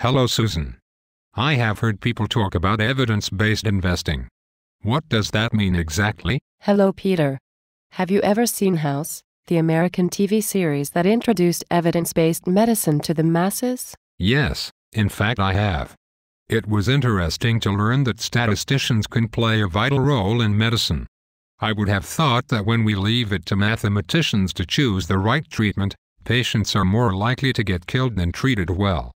Hello, Susan. I have heard people talk about evidence-based investing. What does that mean exactly? Hello, Peter. Have you ever seen House, the American TV series that introduced evidence-based medicine to the masses? Yes, in fact I have. It was interesting to learn that statisticians can play a vital role in medicine. I would have thought that when we leave it to mathematicians to choose the right treatment, patients are more likely to get killed than treated well.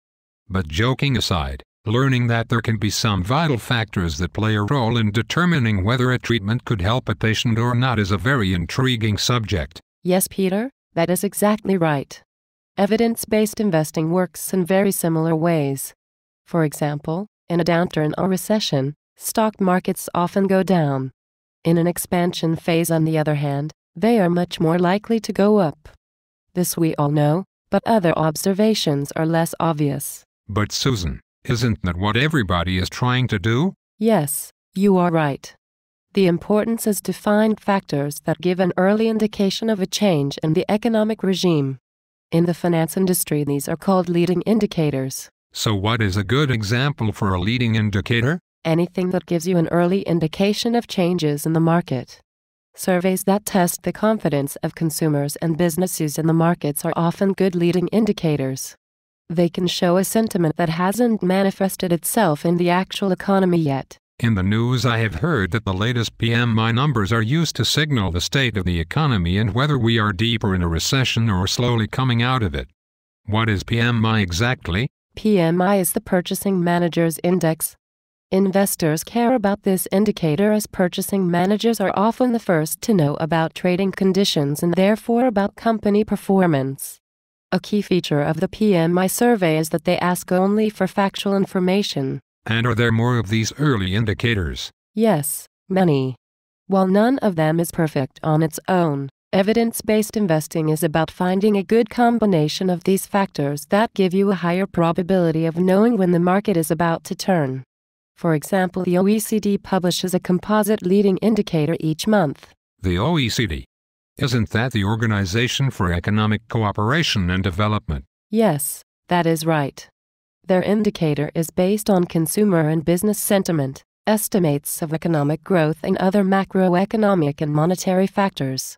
But joking aside, learning that there can be some vital factors that play a role in determining whether a treatment could help a patient or not is a very intriguing subject. Yes, Peter, that is exactly right. Evidence-based investing works in very similar ways. For example, in a downturn or recession, stock markets often go down. In an expansion phase, on the other hand, they are much more likely to go up. This we all know, but other observations are less obvious. But Susan, isn't that what everybody is trying to do? Yes, you are right. The importance is to find factors that give an early indication of a change in the economic regime. In the finance industry, these are called leading indicators. So what is a good example for a leading indicator? Anything that gives you an early indication of changes in the market. Surveys that test the confidence of consumers and businesses in the markets are often good leading indicators. They can show a sentiment that hasn't manifested itself in the actual economy yet. In the news I have heard that the latest PMI numbers are used to signal the state of the economy and whether we are deeper in a recession or slowly coming out of it. What is PMI exactly? PMI is the Purchasing Managers' Index. Investors care about this indicator as purchasing managers are often the first to know about trading conditions and therefore about company performance. A key feature of the PMI survey is that they ask only for factual information. And are there more of these early indicators? Yes, many. While none of them is perfect on its own, evidence-based investing is about finding a good combination of these factors that give you a higher probability of knowing when the market is about to turn. For example, the OECD publishes a composite leading indicator each month. The OECD? Isn't that the Organization for Economic Cooperation and Development? Yes, that is right. Their indicator is based on consumer and business sentiment, estimates of economic growth, and other macroeconomic and monetary factors.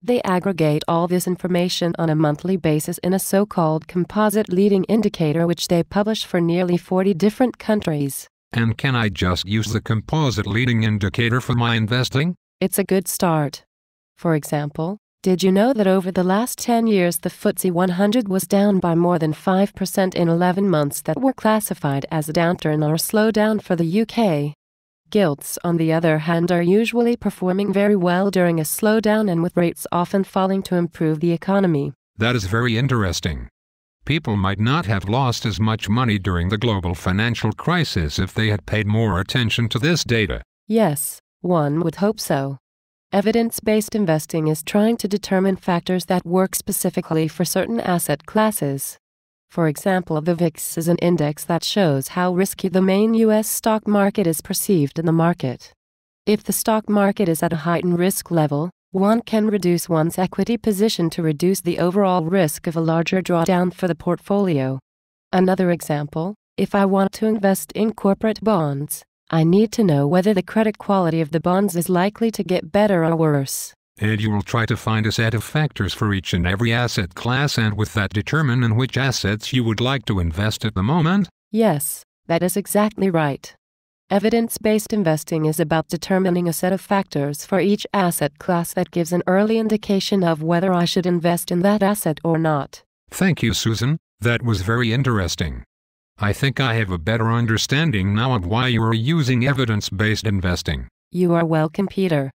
They aggregate all this information on a monthly basis in a so-called composite leading indicator which they publish for nearly 40 different countries. And can I just use the composite leading indicator for my investing? It's a good start. For example, did you know that over the last 10 years the FTSE 100 was down by more than 5% in 11 months that were classified as a downturn or slowdown for the UK? Gilts, on the other hand, are usually performing very well during a slowdown and with rates often falling to improve the economy. That is very interesting. People might not have lost as much money during the global financial crisis if they had paid more attention to this data. Yes, one would hope so. Evidence-based investing is trying to determine factors that work specifically for certain asset classes. For example, the VIX is an index that shows how risky the main U.S. stock market is perceived in the market. If the stock market is at a heightened risk level, one can reduce one's equity position to reduce the overall risk of a larger drawdown for the portfolio. Another example, if I want to invest in corporate bonds, I need to know whether the credit quality of the bonds is likely to get better or worse. And you will try to find a set of factors for each and every asset class and with that determine in which assets you would like to invest at the moment? Yes, that is exactly right. Evidence-based investing is about determining a set of factors for each asset class that gives an early indication of whether I should invest in that asset or not. Thank you, Susan. That was very interesting. I think I have a better understanding now of why you are using evidence-based investing. You are welcome, Peter.